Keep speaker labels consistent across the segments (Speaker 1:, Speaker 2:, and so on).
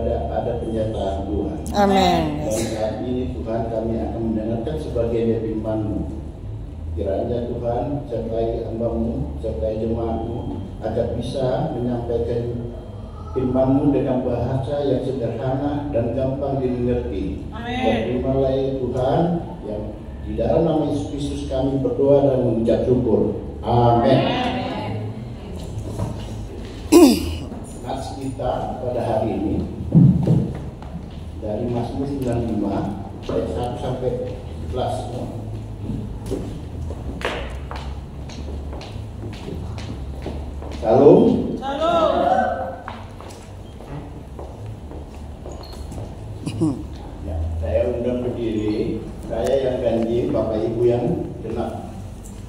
Speaker 1: ibadah ada penyertaan Tuhan.
Speaker 2: Amin.
Speaker 1: Dan saat ini Tuhan kami akan mendengarkan sebagian dari firman-Mu. Kiranya Tuhan sertai hamba-Mu, sertai jemaat-Mu agar bisa menyampaikan firman-Mu dengan bahasa yang sederhana dan gampang dimengerti. Terimalah Tuhan yang di dalam nama Yesus Kristus kami berdoa dan mengucap syukur. Amin. Nats kita pada hari ini dari Mazmur 95 ayat 1 sampai 11. Salam. Ya, saya undang berdiri, saya yang ganti, Bapak Ibu yang genap.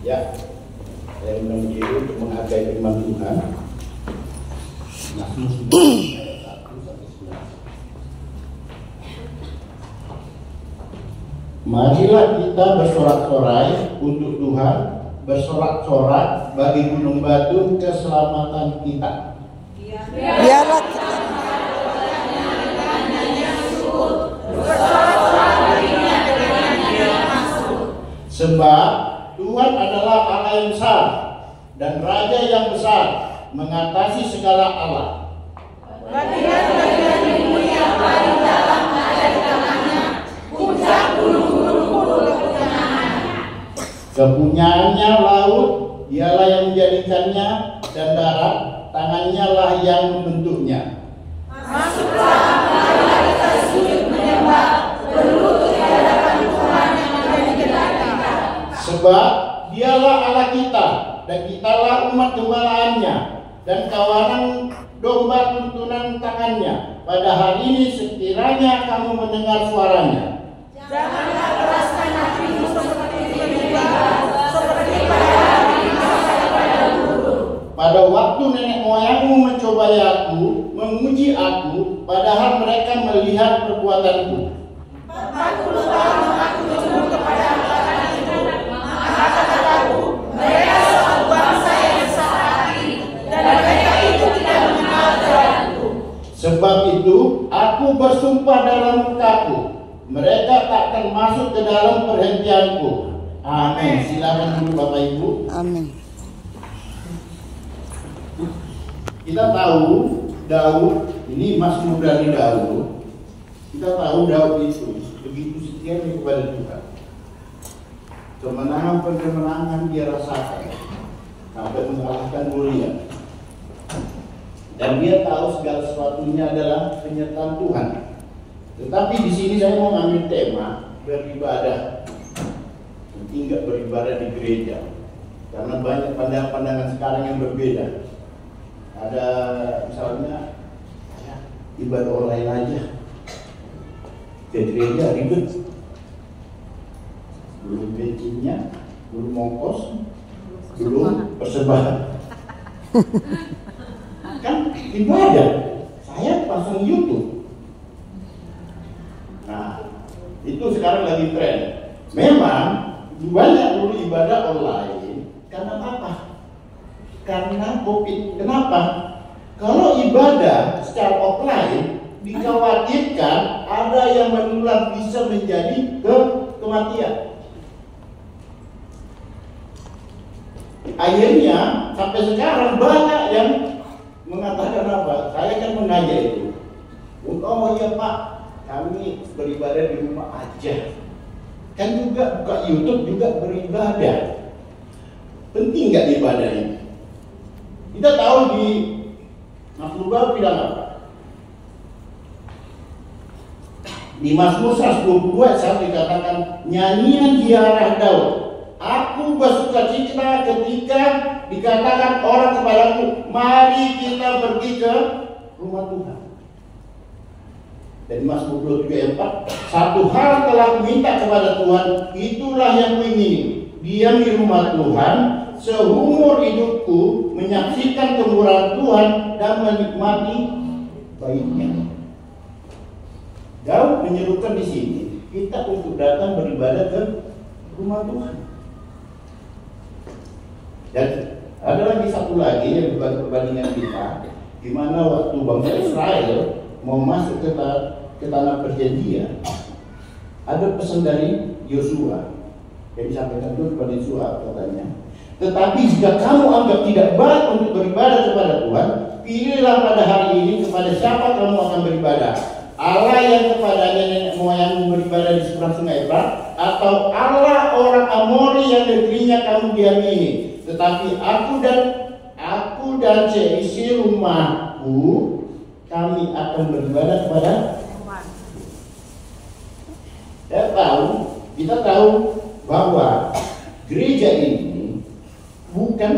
Speaker 1: Ya, saya undang berdiri untuk menghargai firman Tuhan. Mazmur 95 ayat 1 sampai 11. Marilah kita bersorak-sorai untuk Tuhan, bersorak-sorak bagi gunung batu keselamatan kita.
Speaker 2: Biarlah kita
Speaker 1: sebab Tuhan adalah Allah yang besar dan Raja yang besar mengatasi segala Allah.
Speaker 3: Bagian-bagian bumi yang paling dalam ada di tangannya, puncak gunung-gunung pun kepunyaannya.
Speaker 1: Kepunyaannya laut, dialah yang menjadikannya, dan darat, tangannya lah yang membentuknya.
Speaker 3: Masuklah, marilah kita sujud menyembah, berlutut di hadapan Tuhan yang menjadi kita.
Speaker 1: Sebab dialah Allah kita, dan kitalah umat gembalaannya, dan kawanan domba tuntunan tangannya. Pada hari ini sekiranya kamu mendengar suaranya.
Speaker 3: Janganlah keraskan hatimu seperti pada hari masa pada dulu.
Speaker 1: Pada waktu nenek moyangmu mencobai aku, menguji aku, padahal mereka melihat perbuatanku.
Speaker 3: 40 tahun aku tunduk kepada ajaran itu, maka kataku, mereka suatu bangsa yang besar hati, dan mereka itu tidak mengenal jalanku.
Speaker 1: Sebab itu aku bersumpah dalam mukaku, mereka takkan masuk ke dalam perhentianku. Amin. Silakan dulu Bapak Ibu.
Speaker 2: amin.
Speaker 1: Kita tahu Daud, ini Mazmur dari Daud. Kita tahu Daud itu begitu setianya kepada Tuhan. Kemenangan-kemenangan dia rasakan sampai mengalahkan Goliat. Dan dia tahu segala sesuatunya adalah penyertaan Tuhan. Tetapi di sini saya mau ngambil tema beribadah. Penting nggak beribadah di gereja, karena banyak pandangan-pandangan sekarang yang berbeda. Ada misalnya ya, ibadah online aja, ke gereja ribet, belum bensinnya, belum ongkos, belum persembahan. Kan ibadah, saya pasang YouTube. Nah, itu sekarang lagi tren. Memang banyak dulu ibadah online. Karena apa? Karena COVID. Kenapa? Kalau ibadah secara offline dikhawatirkan ada yang menular, bisa menjadi kematian. Akhirnya sampai sekarang banyak yang mengatakan apa? Saya kan menanya itu. Oh iya Pak, kami beribadah di rumah aja. Kan juga buka YouTube juga beribadah. Penting nggak ibadah ini? Kita tahu di Mazmur bilang apa? Di Mazmur 122 saat dikatakan nyanyian ziarah Daud. Aku bersukacita ketika dikatakan orang kepadaku, mari kita pergi ke rumah Tuhan. Dan Mazmur 23 ayat 4, satu hal telah kuminta kepada Tuhan, itulah yang kuingini, diam di rumah Tuhan seumur hidupku, menyaksikan kemurahan Tuhan dan menikmati baiknya. Daud menyerukan di sini kita untuk datang beribadah ke rumah Tuhan. Dan ada lagi satu lagi yang bukan perbandingan kita, di mana waktu bangsa Israel mau masuk ke tanah perjanjian, ada pesan dari Yosua yang disampaikan itu kepada Yosua katanya. Tetapi jika kamu anggap tidak baik untuk beribadah kepada Tuhan, pilihlah pada hari ini kepada siapa kamu akan beribadah. Allah yang kepadanya nenek moyangmu beribadah di seberang sungai Efrat, atau Allah orang Amori yang negerinya kamu diami ini. Tetapi aku dan seisi rumahku, kami akan beribadah kepada Tuhan. Kita tahu bahwa gereja ini bukan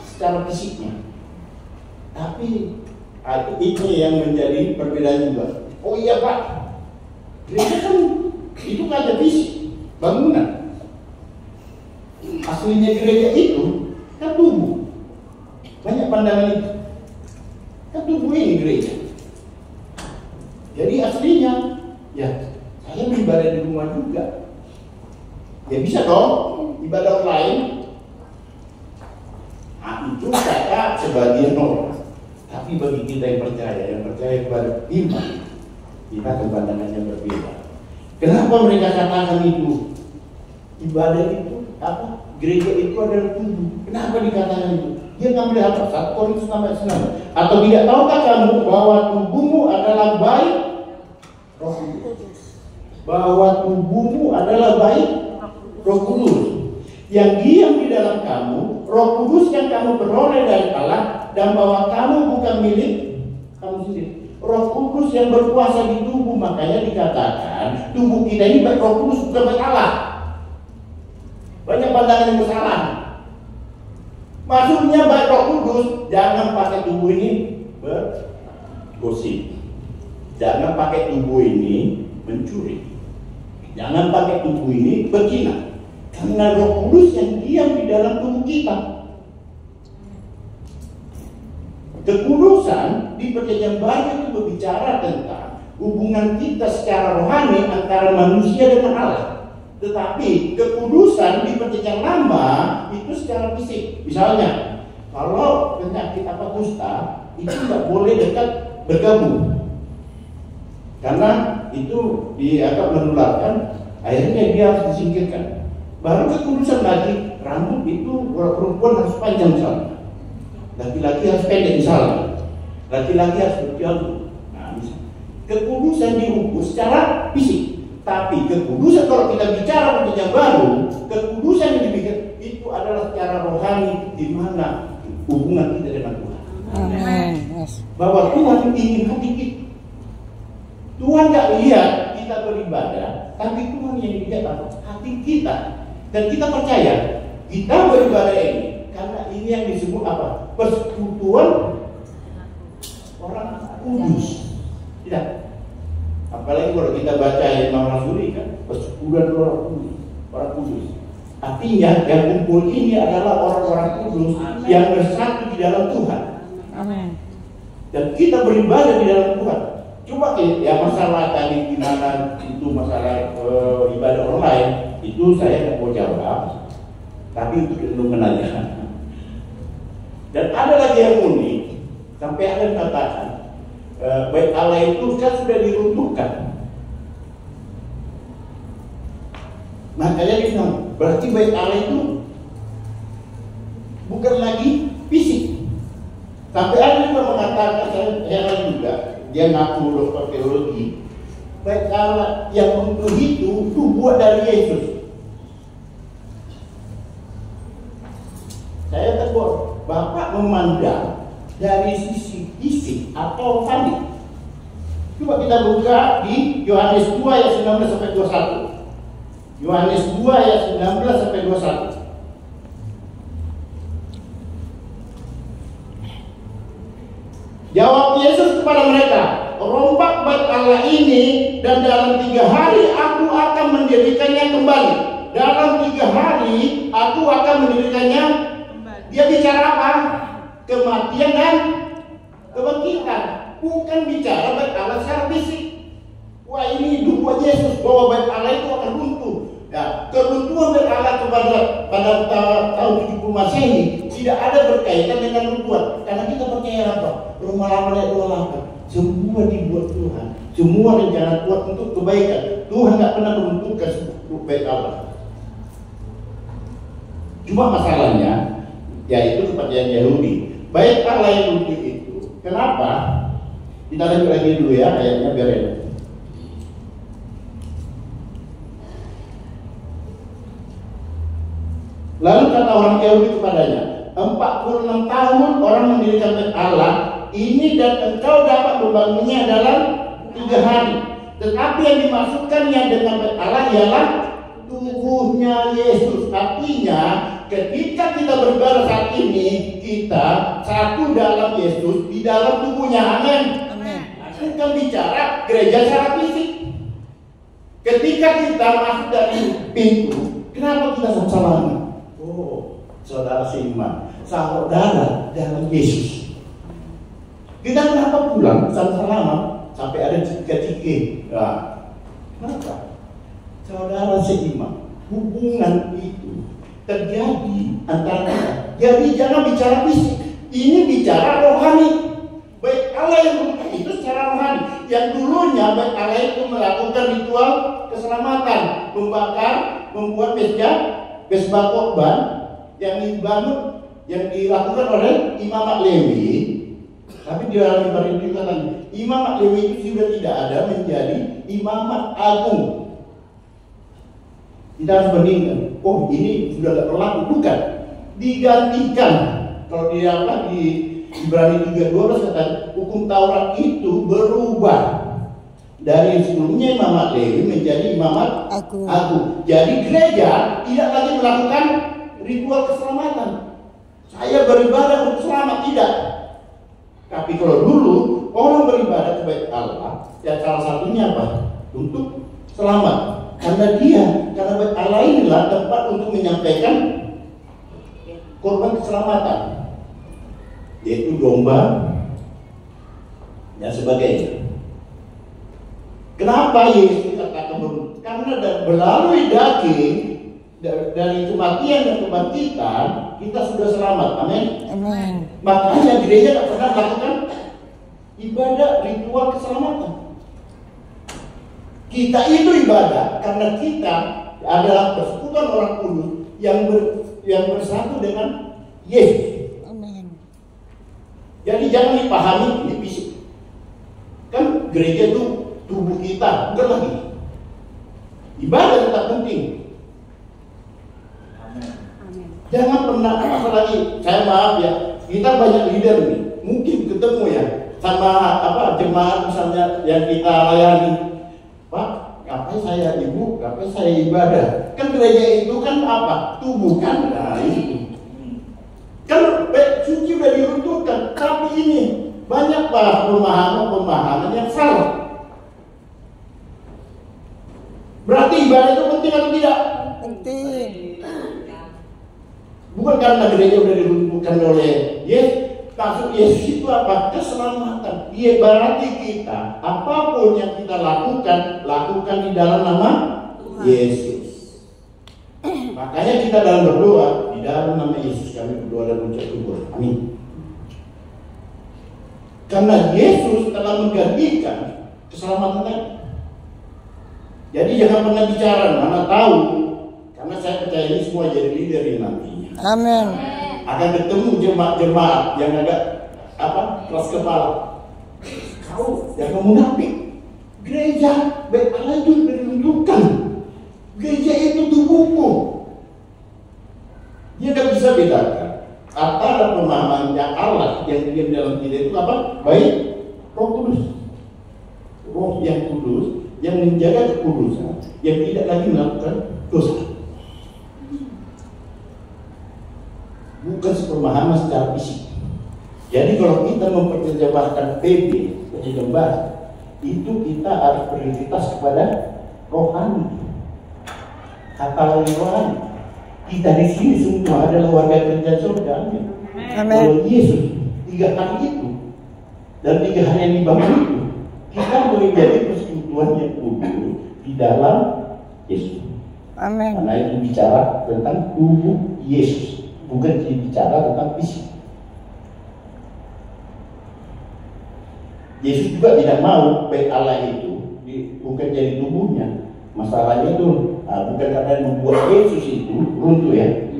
Speaker 1: secara fisiknya, tapi itu yang menjadi perbedaan juga. Oh iya Pak, gereja kan itu kan ada fisik, bangunan. Aslinya gereja itu kan tubuh. Banyak pandangan itu. Kan tubuh ini gereja. Jadi aslinya, ya saya beribadah di rumah juga. Ya bisa dong, ibadah online. Nah, itu kata sebagian orang. Tapi bagi kita yang percaya kepada firman, kita pandangan yang berbeda. Kenapa mereka katakan itu? Ibadah itu apa? Gereja itu adalah tubuh. Kenapa dikatakan itu? Dia ngambil apa? 1 Korintus 9. Atau tidak tahukah kamu bahwa tubuhmu adalah baik Roh Kudus? Bahwa tubuhmu adalah baik Roh Kudus yang diam di dalam kamu, Roh Kudus yang kamu peroleh dari Allah, dan bahwa kamu bukan milik kamu sendiri. Roh Kudus yang berkuasa di tubuh, makanya dikatakan tubuh kita ini baik Roh Kudus, bukan baik Allah. Banyak pandangan yang bersalah. Maksudnya baik Roh Kudus, jangan pakai tubuh ini bergosip. Jangan pakai tubuh ini mencuri. Jangan pakai tubuh ini berzina. Karena Roh Kudus yang diam di dalam tubuh kita. Kekudusan di Perjanjian Baru itu berbicara tentang hubungan kita secara rohani antara manusia dengan Allah. Tetapi kekudusan di Perjanjian Lama itu secara fisik. Misalnya, kalau penyakit apa kusta itu tidak boleh dekat bergabung, karena itu dianggap menularkan. Akhirnya dia harus disingkirkan. Baru kekudusan lagi, rambut itu perempuan harus panjang misalnya, laki-laki harus pendek misalnya, laki-laki harus berjanggut. Nah, kekudusan diukur secara fisik. Tapi kekudusan, kalau kita bicara Perjanjian Baru, kekudusan yang dibikin itu adalah secara rohani, di mana hubungan kita dengan Tuhan.
Speaker 2: Amin.
Speaker 1: Bahwa Tuhan ingin hati kita. Tuhan nggak lihat kita beribadah, tapi Tuhan yang dilihat hati kita. Dan kita percaya kita beribadah ini karena ini yang disebut apa? Persekutuan orang kudus. Tidak. Apalagi kalau kita baca Imam Rasuli kan, persekutuan orang kudus. Artinya yang kumpul ini adalah orang-orang kudus yang bersatu di dalam Tuhan.
Speaker 2: Amin.
Speaker 1: Dan kita beribadah di dalam Tuhan. Coba ya masalah tadi gimana itu masalah ibadah online itu saya nggak mau jawab, tapi itu belum menanya. Dan ada lagi yang unik, sampai ada yang katakan bait Allah itu kan sudah diruntuhkan. Makanya dia bilang berarti bait Allah itu bukan lagi fisik. Sampai ada juga mengatakan, saya heran juga, dia ngaku dokter teologi, bait Allah yang untuk itu buat dari Yesus. Saya tegur, Bapak memandang dari sisi fisik atau rohani. Coba kita buka di Yohanes 2 ayat 19 sampai 21. Yohanes 2 ayat 19 sampai 21. Jawab Yesus kepada mereka, rompak bait Allah ini, dan dalam 3 hari aku akan mendirikannya kembali. Dalam 3 hari aku akan mendirikannya kembali. Dia bicara apa? Kematian dan kebangkitan. Bukan bicara bait Allah secara fisik. Wah, ini hidup buat Yesus, bahwa bait Allah itu akan runtuh. Ya, keruntuhan bait Allah pada tahun 70 Masehi tidak ada berkaitan dengan runtuhan. Karena kita percaya apa? Rumah lama ayat 28. Semua semua dibuat Tuhan. Semua rencana Tuhan untuk kebaikan. Tuhan nggak pernah menentukan untuk baik Allah. Cuma masalahnya, yaitu kepercayaan Yahudi. Baik Allah yang untuk itu. Kenapa? Kita lanjut lagi dulu ya, ayatnya biar enak. Lalu kata orang Yahudi kepadanya, 46 tahun orang mendirikan bait Allah ini dan engkau dapat membangunnya dalam 3 hari. Tetapi yang dimaksudkannya dengan bait Allah ialah tubuhnya Yesus. Artinya ketika kita beribadah saat ini, kita satu dalam Yesus, di dalam tubuhnya. Amin. Bukan bicara gereja secara fisik. Ketika kita masuk dari pintu, kenapa kita sama-sama? Oh, saudara seiman, saudara dalam Yesus. Kita kenapa pulang sama-sama sampai ada cike-cike? Nah, kenapa? Saudara seiman, hubungan itu terjadi antara kita. Jadi jangan bicara fisik, ini bicara rohani. Baik Allah yang berbuat itu secara rohani. Yang dulunya baik Allah itu melakukan ritual keselamatan, membakar, membuat mesbah korban yang dibangun, yang dilakukan oleh Imam Lewi. Tapi di dalam ibadah itu katanya Imam Lewi itu sudah tidak ada, menjadi Imamat Agung. Kita harus bandingkan. Oh, ini sudah tidak berlaku, bukan? Digantikan. Kalau di Ibrani 3:12 kata hukum Taurat itu berubah dari sebelumnya Imamat Lewi menjadi Imamat Agung. Jadi gereja tidak lagi melakukan ritual keselamatan. Saya beribadah untuk selamat, tidak. Tapi kalau dulu orang beribadah kepada Allah, ya salah satunya apa? Untuk selamat. Karena bait Allah inilah tempat untuk menyampaikan korban keselamatan, yaitu domba dan sebagainya. Kenapa Yesus katakan karena melalui daging dari kematian dan kebangkitan kita sudah selamat. Amin. Makanya gereja tidak pernah melakukan ibadah ritual keselamatan. Kita itu ibadah karena kita adalah persekutuan orang kudus yang bersatu dengan Yesus. Jadi jangan dipahami ini fisik. Kan gereja itu tubuh kita, bukan lagi. Ibadah tetap penting. Jangan pernah apalagi, saya maaf ya, kita banyak leader nih, mungkin ketemu ya sama jemaat misalnya yang kita layani. Pak, ngapain saya ibu, ngapain saya ibadah? Kan gereja itu kan apa? Tubuh kan? Nah itu. Kan suci sudah diruntuhkan, tapi ini banyak pemahaman yang salah. Berarti ibadah itu penting atau tidak?
Speaker 2: Penting.
Speaker 1: Bukan karena gereja sudah diruntuhkan oleh Yesus. Maksud Yesus itu apa? Keselamatan. Dia berarti kita apapun yang kita lakukan di dalam nama Yesus. Makanya kita dalam berdoa di dalam nama Yesus kami berdoa dan mengucap syukur. Amin. Karena Yesus telah menggantikan keselamatan tadi. Jadi jangan pernah bicara mana tahu, karena saya percaya ini semua jadi leader yang nantinya.
Speaker 2: Amin.
Speaker 1: Akan ketemu jemaat yang agak keras kepala. Kau jangan munafik. Gereja baik Allah itu diruntuhkan. Gereja itu tubuhku. Dia tidak bisa bedakan antara pemahaman yang Allah yang diam dalam kita itu apa? Baik Roh Kudus. Roh yang kudus yang menjaga kekudusan, yang tidak lagi melakukan dosa. Bukan sepemahaman secara fisik. Jadi kalau kita memperjemahkan PB penyembah, itu kita harus prioritas kepada rohani. Kata rohani. Kita di sini semua adalah warga kerajaan surga. Amin. Kalau Yesus 3 hari itu dan 3 hari yang dibangun itu, kita boleh jadi persekutuan yang kudus di dalam Yesus.
Speaker 2: Amin.
Speaker 1: Karena itu bicara tentang tubuh Yesus, bukan bicara tentang fisik. Yesus juga tidak mau bait Allah itu bukan jadi tubuhnya. Masalahnya itu bukan karena membuat Yesus itu runtuh ya.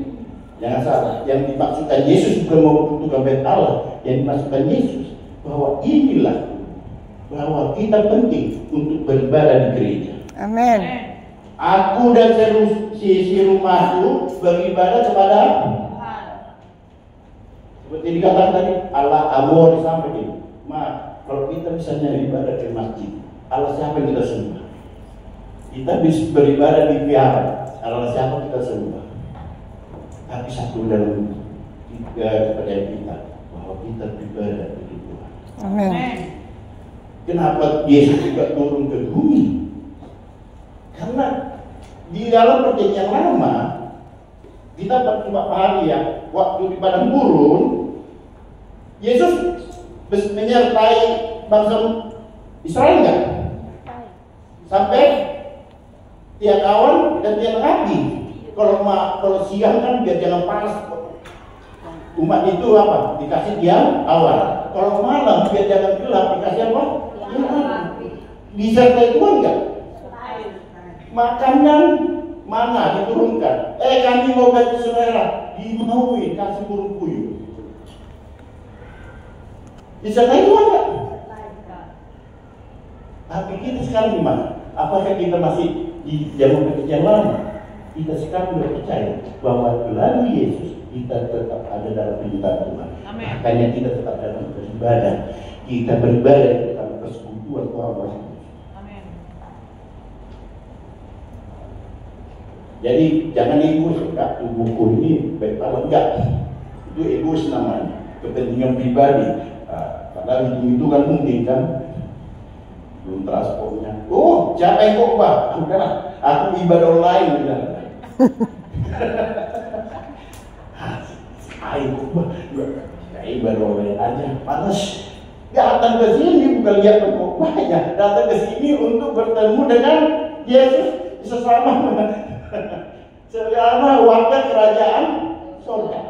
Speaker 1: Jangan salah, yang dimaksudkan Yesus bukan mau runtuhkan bait Allah, yang dimaksudkan Yesus bahwa inilah bahwa kita penting untuk beribadah di gereja.
Speaker 2: Amin.
Speaker 1: Aku dan si rumahku beribadah kepada
Speaker 3: Tuhan.
Speaker 1: seperti dikatakan tadi, Allah amor disampaikan. Kalau kita bisa nyari ibadah di masjid, Allah siapa yang kita sembah? Kita bisa beribadah di vihara, Allah siapa kita sembah? Tapi satu dalam kepercayaan kita bahwa kita beribadah di Tuhan.
Speaker 2: Amin.
Speaker 1: Kenapa Yesus juga turun ke bumi? Karena di dalam perjanjian lama kita coba pahami ya, waktu di padang gurun Yesus menyertai bangsa Israel enggak? Sampai tiang awan dan tiang api. Kalau siang kan biar jangan panas. Umat itu apa? Dikasih tiang awan. Kalau malam biar jangan gelap dikasih apa? Tiang api. Disertai Tuhan enggak? Makanan mana diturunkan? Kami mau ganti selera, dimauin kasih burung puyuh. Disertai Tuhan enggak? Tapi kita sekarang di mana? Apakah kita masih di zaman perjanjian lama? Kita sekarang sudah percaya bahwa melalui Yesus kita tetap ada dalam penyertaan Tuhan.
Speaker 3: Amin.
Speaker 1: Makanya kita tetap dalam beribadah. Kita beribadah dalam persekutuan orang-orang.
Speaker 3: Amin.
Speaker 1: Jadi jangan egois, Kak. Buku ini baik kalau enggak. Itu egois namanya. Kepentingan pribadi. Padahal itu kan mungkin kan belum transportnya. Oh, siapa yang khotbah? Sudah, aku ibadah online sudah. Ayo khotbah, ya ibadah online aja. Panas. Datang ke sini bukan lihat khotbahnya, datang ke sini untuk bertemu dengan Yesus sesama warga kerajaan surga.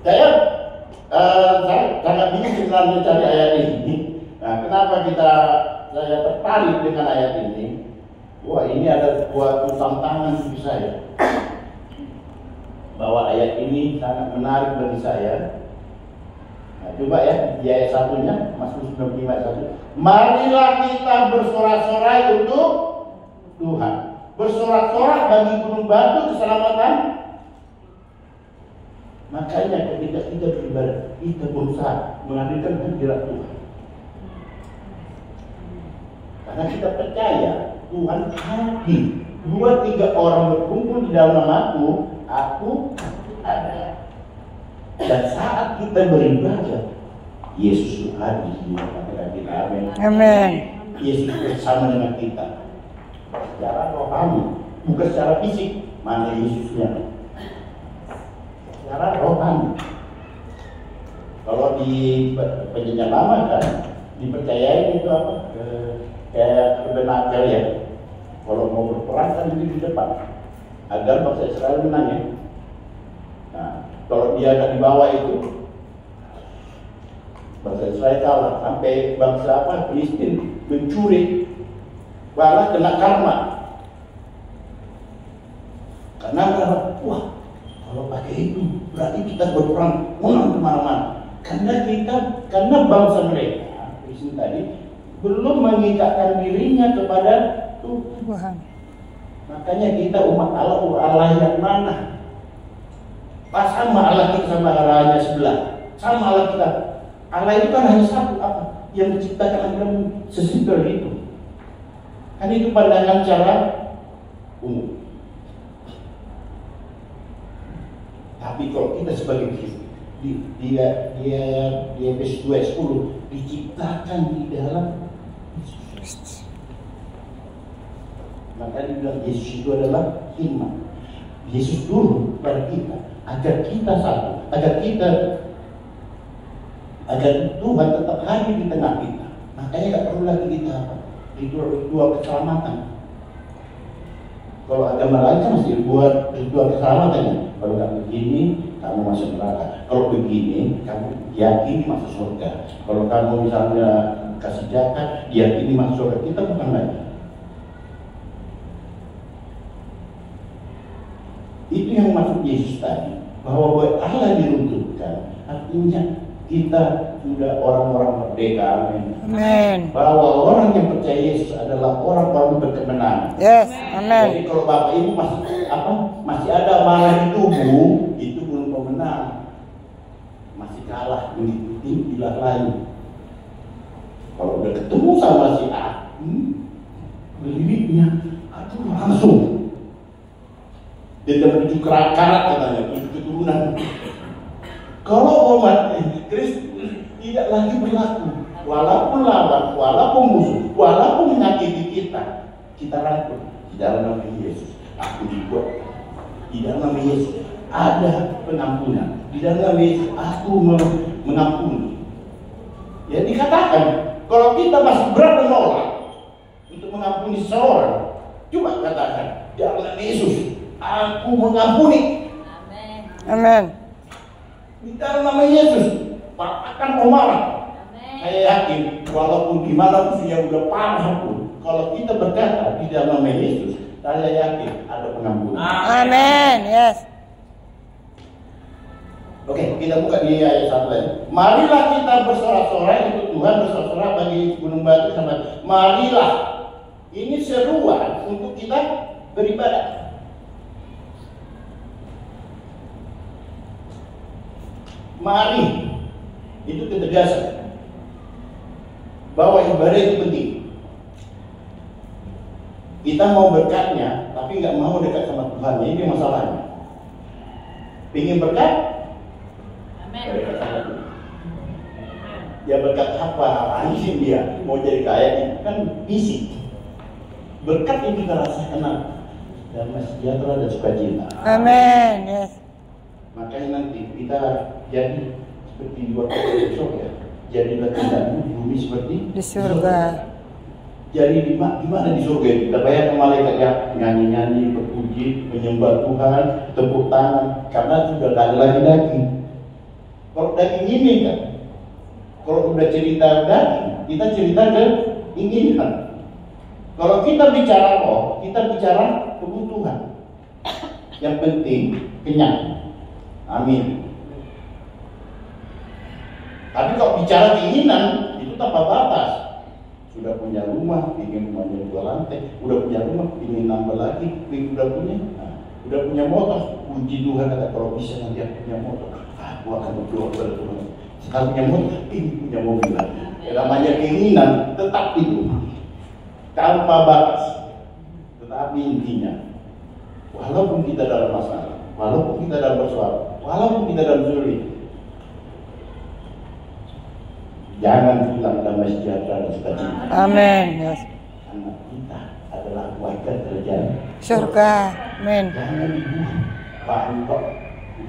Speaker 1: Saya sangat bingung sebenarnya cari ayat ini. Nah, kenapa saya tertarik dengan ayat ini? Wah, ini ada suatu tantangan bagi saya. Bahwa ayat ini sangat menarik bagi saya. Nah, coba ya, di ayat satunya, Mazmur 95 ayat 1. Marilah kita bersorak-sorai untuk Tuhan. Bersorak-sorak bagi gunung batu keselamatan. Makanya ketika kita beribadah, kita berusaha menghadirkan hadirat Tuhan. Karena kita percaya Tuhan hadir. 2-3 orang berkumpul di dalam namaku, aku ada. Dan saat kita beribadah, Yesus itu hadir di tengah kita. Amin.
Speaker 2: Amin.
Speaker 1: Yesus bersama dengan kita. Secara rohani, bukan secara fisik. Mana Yesusnya? Secara rohani. Kalau di perjanjian lama kan dipercayai itu apa? Kayak kebenaran ya. Kalau mau berperang kan di depan agar bangsa Israel menang ya. Nah, kalau dia ada di bawah itu bangsa Israel kalah. Sampai bangsa apa? Filistin mencuri, malah kena karma. Karena wah, kalau pakai itu berarti kita berperang menang kemana-mana. Karena bangsa mereka Kristen tadi belum mengikatkan dirinya kepada
Speaker 2: Tuhan.
Speaker 1: Makanya kita umat Allah yang mana? Pas sama Allah kita sama Allah sebelah. Sama Allah kita. Allah itu kan hanya satu apa? Yang menciptakan alam sesimpel itu. Kan itu pandangan cara umum. Tapi kalau kita sebagai Kristen, dia Efesus 2:10 diciptakan di dalam Yesus. Maka dibilang Yesus itu adalah firman. Yesus turun pada kita agar kita satu, agar Tuhan tetap hadir di tengah kita. Makanya tidak perlu lagi kita apa? Ritual keselamatan. Kalau agama lain kan masih buat ritual keselamatannya. Kalau nggak begini, kamu masuk neraka. Kalau begini, kamu yakini masuk surga. Kalau kamu misalnya kasih zakat, yakini masuk surga. Kita bukan lagi. Itu yang maksud Yesus tadi, bahwa Allah diruntuhkan, artinya kita sudah orang-orang merdeka.
Speaker 2: Amin.
Speaker 1: Bahwa orang yang percaya Yesus adalah orang-orang berkemenangan.
Speaker 2: Yes. Amin.
Speaker 1: Jadi kalau Bapak Ibu masih ada marah di tubuh, itu belum pemenang, masih kalah mengikuti ilah lain. Kalau udah ketemu sama si A, belinya, aduh langsung. Dia menuju karat katanya, menuju keturunan. Kalau umat Kristus tidak lagi berlaku, walaupun lawan, walaupun musuh, walaupun menyakiti kita rangkul di dalam nama Yesus. Aku dibuat di dalam nama Yesus ada pengampunan. Di dalam nama Yesus aku mengampuni. Ya dikatakan, kalau kita masih berat menolak untuk mengampuni seseorang, coba katakan di dalam nama Yesus aku mengampuni.
Speaker 2: Amin.
Speaker 1: Di dalam nama Yesus akan marah. Saya yakin walaupun gimana usia udah parah pun, kalau kita berkata di dalam nama Yesus, saya yakin ada pengampunan.
Speaker 2: Amin. Yes.
Speaker 1: Oke, kita buka di ayat 1 lagi. Marilah kita bersorak-sorai untuk Tuhan, bersorak-sorai bagi gunung batu sama. Marilah. Ini seruan untuk kita beribadah. Mari, itu ketegasan bahwa ibadah itu penting. Kita mau berkatnya, tapi nggak mau dekat sama Tuhan. Ini masalahnya. Pengen berkat? Berkat sama Tuhan. Ya berkat apa? Anjing dia mau jadi kaya kan isi. Berkat yang kita rasakan damai sejahtera dan sukacita.
Speaker 2: Amin. Yes.
Speaker 1: Makanya nanti kita jadi seperti di waktu besok ya. Jadilah tinggalmu di bumi seperti
Speaker 2: Di surga.
Speaker 1: Jadi di mana di surga itu? Kita bayangkan malaikat ya nyanyi-nyanyi, berpuji, menyembah Tuhan, tepuk tangan, karena sudah tidak ada lagi daging. Kalau daging ini kan, kalau udah cerita daging, kita cerita keinginan. Kalau kita bicara roh, kita bicara kebutuhan. Yang penting kenyang. Amin. Tapi kalau bicara keinginan, itu tanpa batas. Sudah punya rumah, ingin rumahnya 2 lantai. Udah punya rumah, ingin nambah lagi. Udah punya motor. Puji Tuhan kata kalau bisa nanti aku punya motor. Gua akan berdoa kepada Tuhan. Sekarang punya motor, ini punya mobil lagi. Namanya keinginan, tetap itu tanpa batas. Tetapi intinya, walaupun kita dalam masalah, walaupun kita dalam persoalan, walaupun kita dalam sulit, jangan hilang damai sejahtera dan sukacita.
Speaker 2: Amin. Yes.
Speaker 1: Karena kita adalah warga kerajaan
Speaker 2: Surga. Amin.
Speaker 1: Jangan dibuang. Pak Engkau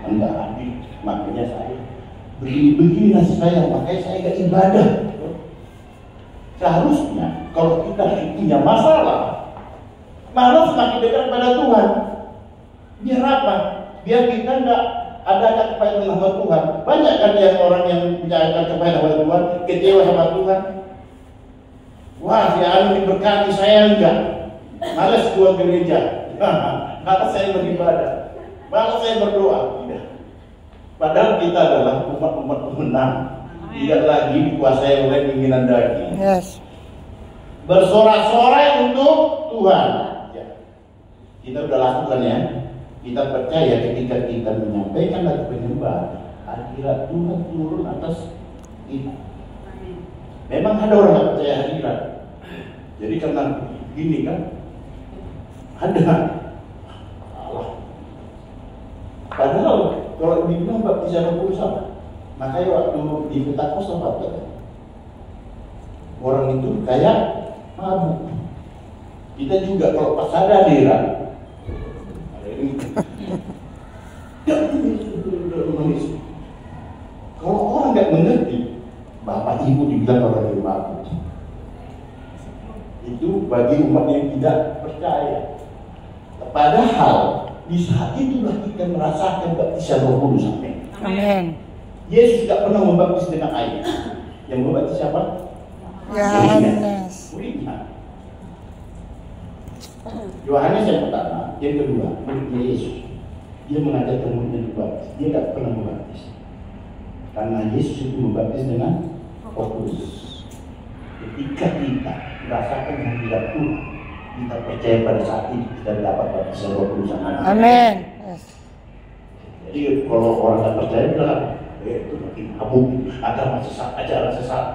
Speaker 1: Anda adil. Makanya saya begini nasib saya, makanya saya gak ibadah. Seharusnya kalau kita punya masalah, malah semakin dekat pada Tuhan. Biar apa? Biar kita nggak ada kepada nama Tuhan. Banyak kan yang orang yang punya kepada nama Tuhan kecewa sama Tuhan. Wah, si Anu diberkati, saya enggak. Malas keluar gereja. Malas saya beribadah. Malas saya berdoa. Tidak. Padahal kita adalah umat-umat pemenang. Tidak lagi dikuasai oleh keinginan daging.
Speaker 2: Yes.
Speaker 1: Bersorak-sorai untuk Tuhan. Ya. Kita udah lakukan ya. Kita percaya ketika kita menyampaikan lagu penyembahan, hadirat Tuhan turun atas kita. Memang ada orang yang percaya hadirat. Jadi karena gini kan, ada Allah. Padahal kalau dibilang baptisan Roh Kudus sama. Makanya waktu di Pentakosta apa? Orang itu kayak mabuk. Kita juga kalau pas ada hadirat, kalau orang nggak mengerti, bapak ibu dibilang orang yang mabuk. Itu bagi umat yang tidak percaya. Padahal di saat itulah kita merasakan baptisan Roh Kudus.
Speaker 2: Amin.
Speaker 1: Yesus tidak pernah membaptis dengan air. Yang membaptis siapa?
Speaker 2: Yohanes.
Speaker 1: Yohanes yang pertama, yang kedua, muridnya Yesus. Dia mengajarkan muridnya dibaptis. Dia tidak pernah membaptis. Karena Yesus itu membaptis dengan Roh Kudus. Ketika kita merasakan hadirat Tuhan, kita percaya pada saat itu kita dapat baptisan Roh Kudus.
Speaker 2: Amin. Yes.
Speaker 1: Jadi kalau orang tak percaya bilang, itu makin mabuk, agama sesat, ajaran sesat.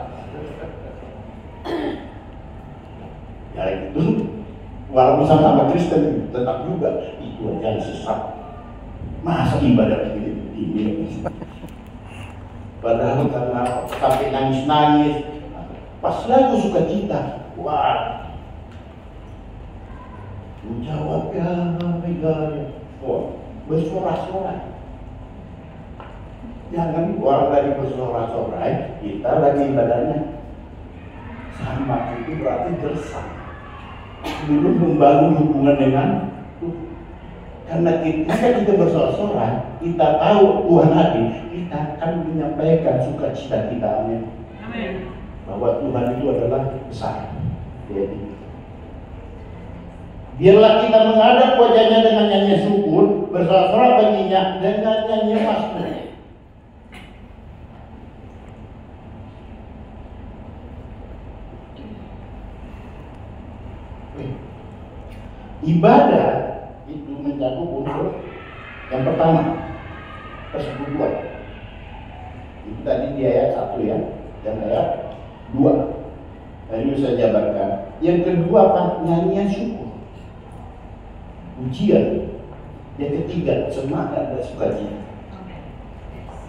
Speaker 1: Ya itu, walaupun sama-sama Kristen, tetap juga itu ajaran sesat. Masa ibadah ini? Padahal karena sampai nangis-nangis, pas lagu sukacita, wah, menjawab ya, meganya, wah, bersorak-sorai. Jangan orang lagi bersorak-sorai, kita lagi ibadahnya sama, itu berarti bersama. Belum membangun hubungan dengan Tuhan. Karena kita bersorak-sorai, kita tahu Tuhan hadir, kita akan menyampaikan sukacita kita. Amin.
Speaker 3: Amin.
Speaker 1: Bahwa Tuhan itu adalah besar. Jadi, biarlah kita menghadap wajahnya dengan nyanyi syukur, bersorak-sorai baginya dengan nyanyi mazmur. Ibadah itu mencakup unsur yang pertama, persekutuan. Itu tadi di ayat 1 ya, dan ayat 2. Tadi saya jabarkan. Yang kedua apa? Nyanyian syukur, ujian. Yang ketiga, semangat dan sukacita.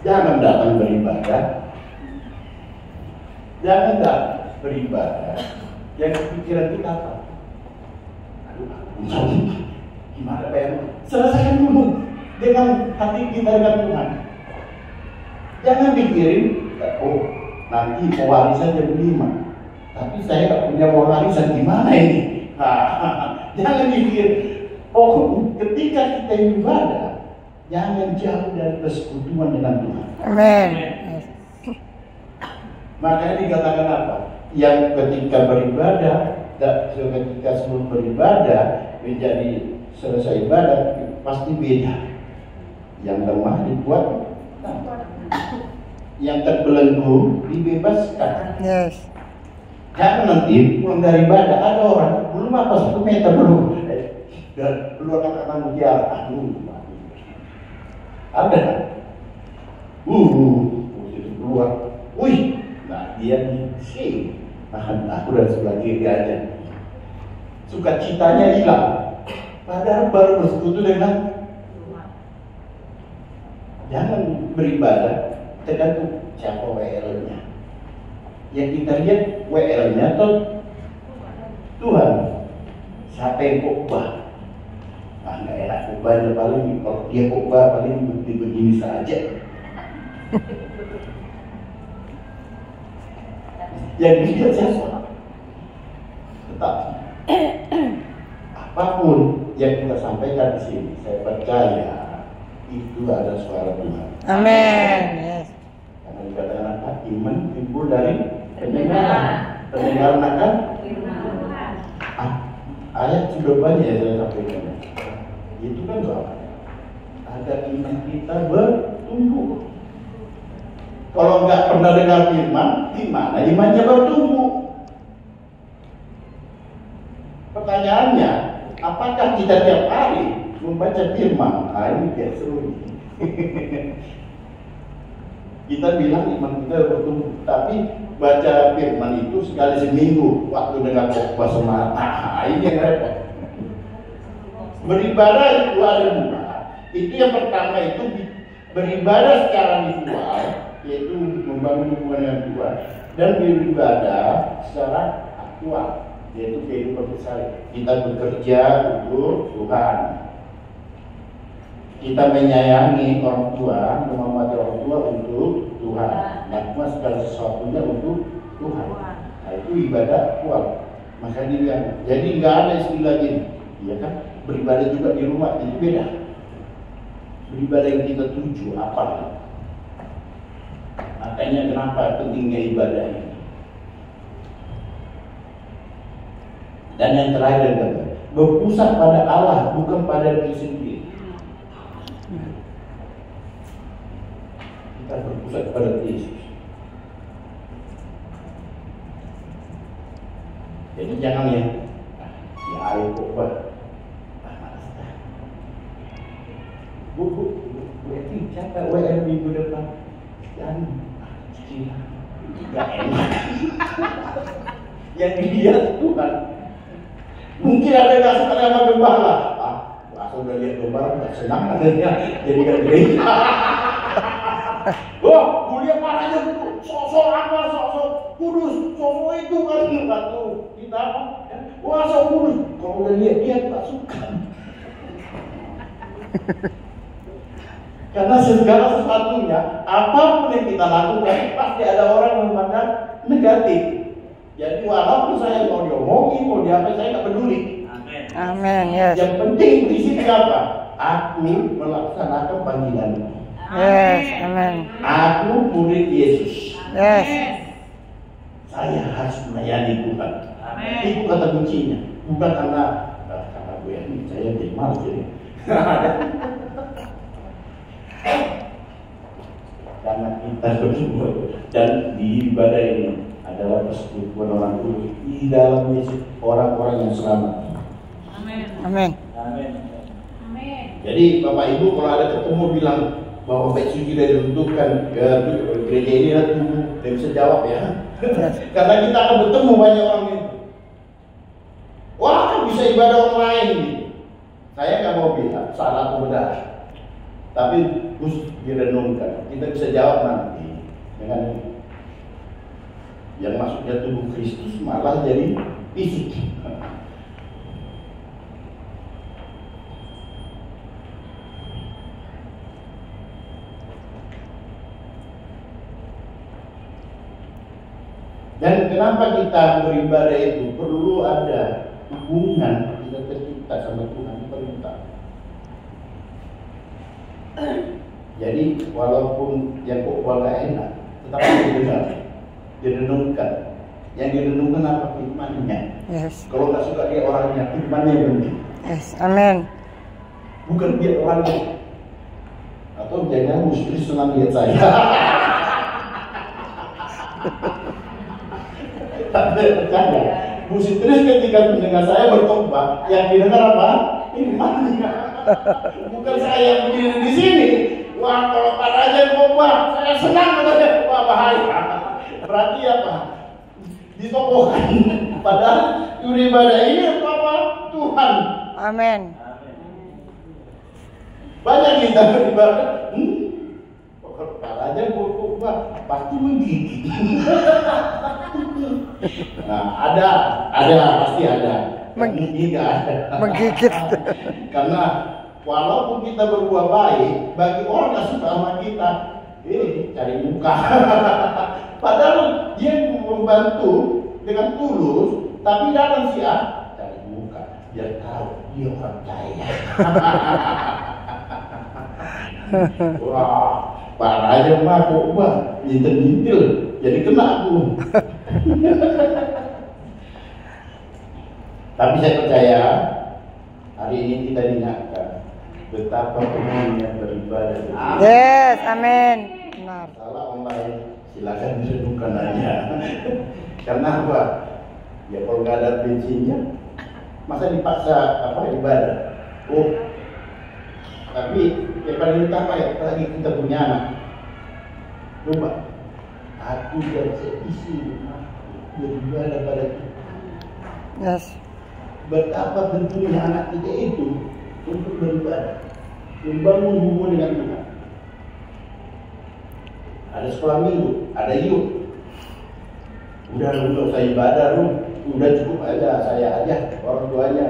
Speaker 1: Jangan datang beribadah, jangan datang beribadah yang pikiran kita apa? Gimana Pak? Selesaikan dulu dengan hati kita dengan Tuhan. Jangan pikirin, oh nanti mau warisan jam 5, tapi saya nggak punya warisan, gimana ini? Jangan pikir, oh ketika kita ibadah, jangan jauh dari persekutuan dengan Tuhan.
Speaker 2: Amin.
Speaker 1: Makanya dikatakan apa? Yang ketika beribadah, ketika sebelum beribadah menjadi selesai ibadah pasti beda. Yang lemah dibuat, yang terbelenggu dibebaskan.
Speaker 2: Yes.
Speaker 1: Karena nanti pulang dari ibadah ada orang belum apa 1 meter belum dan keluar kata mutiara, ada keluar, wih, nah dia sih. Aku dari sebelah kiri aja. Sukacitanya hilang. Padahal baru bersekutu dengan jangan beribadah tergantung siapa WL-nya. Yang kita lihat WL-nya atau Tuhan. Siapa yang khotbah? Nggak enak khotbahnya, paling kalau dia khotbah paling begini saja. Yang dilihat siapa? Tetap apapun yang kita sampaikan di sini, saya percaya itu ada suara Tuhan.
Speaker 2: Amin. Yes.
Speaker 1: Karena dikatakan apa? Iman timbul dari pendengaran. Pendengaran akan ayat sudah banyak ya saya sampaikan. Itu kan doa. Agar iman kita bertumbuh. Kalau nggak pernah dengar firman, gimana imannya bertumbuh? Pertanyaannya, apakah kita tiap hari membaca firman? Ini kayak seru. Kita bilang iman kita bertumbuh, tapi baca firman itu sekali seminggu. Waktu dengar khotbah semata, ini yang repot. Beribadah itu ada 2. Itu yang pertama itu beribadah secara visual, yaitu membangun hubungan dengan Tuhan, dan beribadah secara aktual, yaitu kehidupan sehari. Kita bekerja untuk Tuhan, kita menyayangi orang tua, menghormati orang tua untuk Tuhan, melakukan segala sesuatunya untuk Tuhan. Nah, itu ibadah aktual. Makanya dia bilang, jadi nggak ada istilah gini, Ya kan? Beribadah juga di rumah jadi beda. Beribadah yang kita tuju apa? Makanya kenapa pentingnya ibadah ini. Dan yang terakhir adalah berpusat pada Allah, bukan pada diri sendiri. Kita berpusat pada Yesus. Jadi jangan ya ayo buat bu, siapa WM minggu depan? Dan nggak enak. Yang dilihat Tuhan. Mungkin ada yang nggak suka sama gembala. Asal udah lihat gembala nggak senang adanya jadi kan gereja. Oh, kuliah parahnya sosok apa, sosok kudus, sosok itu kan satu kita apa? Wah, sosok kudus. Kalau udah lihat dia nggak suka. Karena segala sesuatunya, apapun yang kita lakukan pasti ada orang yang memandang negatif. Jadi walaupun saya mau diomongin, mau diapa, saya nggak peduli.
Speaker 2: Amin. Yes.
Speaker 1: Yang penting di sini apa? Aku melaksanakan panggilanmu.
Speaker 2: Yes. Amin.
Speaker 1: Aku murid Yesus.
Speaker 2: Yes.
Speaker 1: Saya harus melayani Tuhan. Itu kata kuncinya. Bukan karena gue ini saya jadi malas jadi. Karena kita berdua dan di ibadah ini adalah persekutuan orang kudus di dalam Yesus, orang-orang yang selamat.
Speaker 2: Amin.
Speaker 1: Amin. Jadi Bapak Ibu kalau ada ketemu bilang bahwa bait suci sudah ditentukan gereja ini lah tubuh, dia bisa jawab ya. Karena kita akan bertemu banyak orang itu. Wah, kan bisa ibadah orang lain gitu. Saya nggak mau bilang salah atau benar, tapi harus direnungkan. Kita bisa jawab nanti dengan yang maksudnya tubuh Kristus malah jadi fisik. Dan kenapa kita beribadah itu perlu ada hubungan kita tercipta sama Tuhan perintah. Jadi walaupun yang kok nggak enak, tetapi didengar, direnungkan. Yang direnungkan apa firman-Nya.
Speaker 2: Yes.
Speaker 1: Kalau nggak suka dia orangnya, firman-Nya yang penting.
Speaker 2: Yes. Amin.
Speaker 1: Bukan dia orangnya. Atau jangan mesti senang lihat saya. Tapi percaya, musik terus ketika mendengar saya bertobat, yang didengar apa? Firman-Nya. Bukan saya yang berdiri di sini. Wah, kalau Pak Raja bertobat, saya senang katanya. Wah, bahaya. Berarti apa? Ditokohkan. Padahal ibadah ini apa? Tuhan.
Speaker 2: Amin.
Speaker 1: Banyak kita beribadah. Kalau Pak Raja bertobat, pasti menggigit. Nah, pasti ada. Mungkin nggak ada.
Speaker 2: Menggigit.
Speaker 1: Karena walaupun kita berbuat baik, bagi orang yang suka sama kita, cari muka. Padahal dia membantu dengan tulus, tapi dalam cari muka, biar tahu dia orang kaya. Wah, Pak Raja mah kok nyintil-nyintil, jadi kena aku. Tapi saya percaya hari ini kita diingatkan betapa pentingnya beribadah.
Speaker 2: Yes. Amin. Benar.
Speaker 1: Salah online silakan direnungkan aja. Karena apa? Ya kalau nggak ada bensinnya, masa dipaksa ibadah? Tapi yang paling utama ya lagi kita punya anak. Coba aku dan seisi rumah beribadah pada Tuhan.
Speaker 2: Yes.
Speaker 1: Betapa pentingnya anak kita itu untuk beribadah, membangun hubungan dengan Tuhan. Ada sekolah minggu, ada yuk. Udah usah ibadah, udah cukup aja saya aja, orang tuanya.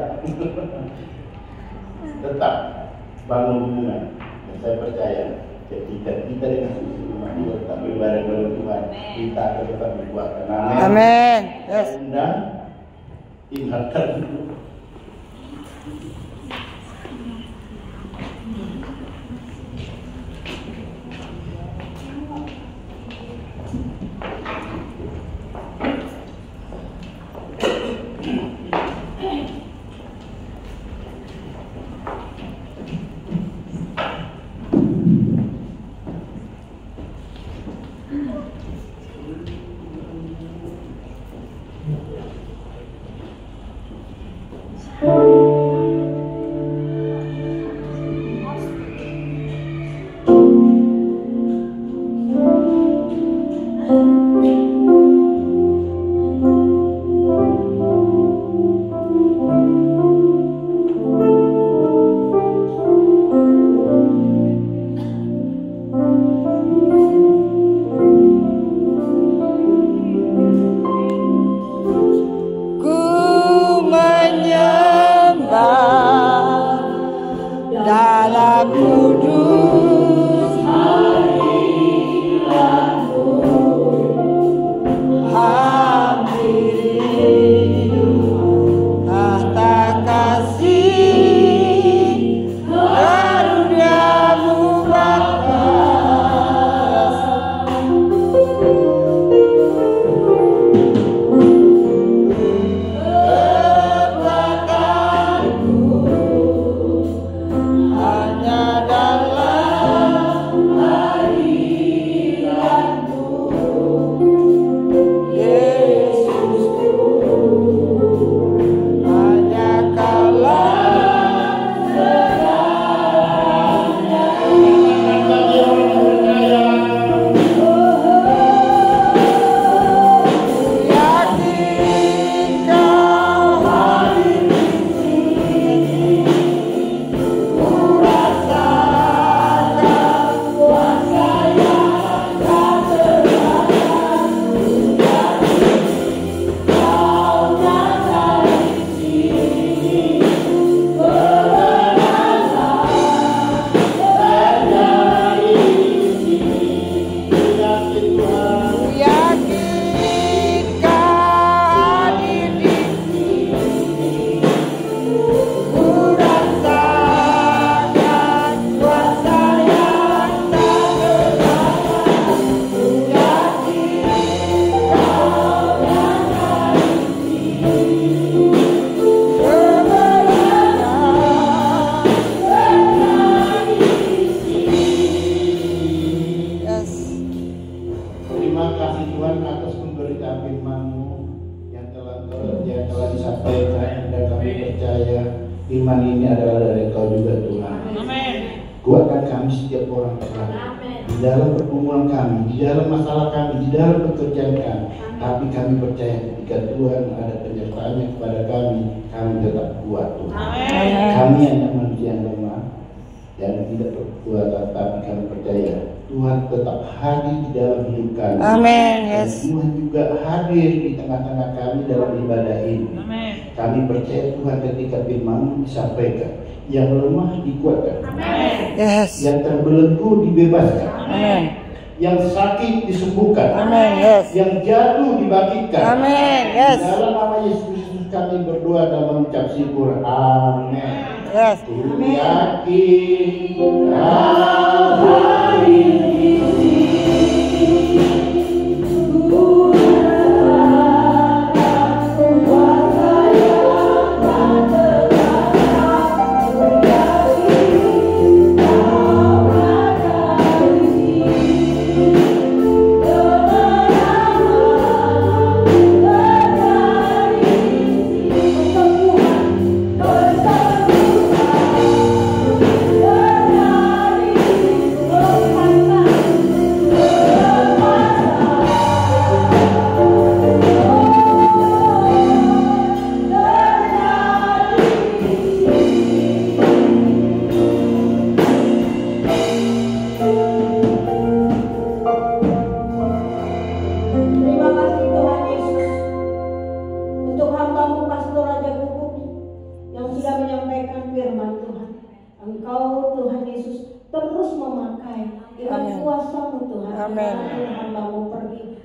Speaker 1: Tetap bangun hubungan. Dan saya percaya ketika kita dengan rumah ini tetap beribadah kepada Tuhan, kita akan tetap berbuat.
Speaker 2: Amin. Yes.
Speaker 1: Dan ingatkan itu Iman ini adalah dari Engkau juga Tuhan.
Speaker 3: Amin.
Speaker 1: Kuatkan kami setiap orang Tuhan. Di dalam pergumulan kami, di dalam masalah kami, di dalam pekerjaan kami. Tapi kami percaya ketika Tuhan ada penyertaannya kepada kami tetap kuat Tuhan.
Speaker 3: Amin.
Speaker 1: Kami hanya manusia yang lemah dan tidak berkekuatan, tapi kami percaya Tuhan tetap hadir di dalam hidup kami.
Speaker 2: Amin.
Speaker 1: Dan
Speaker 2: Yes.
Speaker 1: Tuhan juga hadir di tengah-tengah kami dalam ibadah ini.
Speaker 3: Amin.
Speaker 1: Kami percaya Tuhan ketika firman disampaikan, yang lemah dikuatkan,
Speaker 2: Yes.
Speaker 1: yang terbelenggu dibebaskan,
Speaker 2: Amin.
Speaker 1: yang sakit disembuhkan,
Speaker 2: Amin. Yes.
Speaker 1: yang jatuh dibangkitkan.
Speaker 2: Amin. Yes.
Speaker 1: Dalam nama Yesus Kristus kami berdoa dan mengucap syukur. Amin.
Speaker 2: Yes.
Speaker 1: Ku yakin Kau hadir di sini.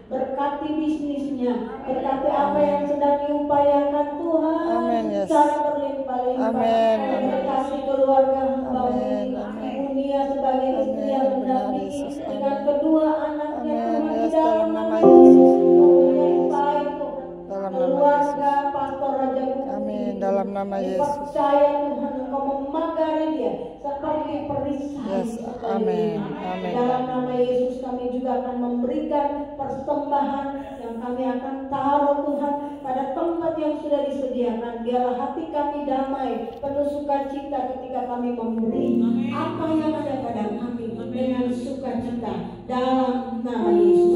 Speaker 4: Berkati bisnisnya, berkati apa yang sedang diupayakan Tuhan,
Speaker 2: Amin, yes.
Speaker 4: secara berlimpah
Speaker 3: berkali-kali lipat.
Speaker 2: Amin.
Speaker 3: Kami kasih keluarga hamba
Speaker 2: Amin.
Speaker 3: ini, Ibu Nia sebagai istri yang
Speaker 2: Amin.
Speaker 3: mendampingi
Speaker 2: Yesus.
Speaker 3: dengan kedua anaknya
Speaker 2: Amin.
Speaker 3: Tuhan di
Speaker 2: Yes,
Speaker 3: dalam
Speaker 2: dalam nama
Speaker 3: nama
Speaker 2: Yesus.
Speaker 3: Yesus. Mempunyai baik Tuhan.
Speaker 2: Dalam nama
Speaker 3: Keluarga Pastor Raja Bukti.
Speaker 2: Amin. Dalam nama Yesus.
Speaker 3: Percaya Tuhan Engkau memagari dia seperti perisai.
Speaker 2: Yes.
Speaker 3: seperti
Speaker 2: Amin.
Speaker 3: ini.
Speaker 2: Amin.
Speaker 3: Dalam nama Yesus kami juga akan memberikan persembahan yang kami akan taruh Tuhan pada tempat yang sudah disediakan. Biarlah hati kami damai, penuh sukacita ketika kami memberi apa yang ada pada kami dengan sukacita dalam nama Yesus.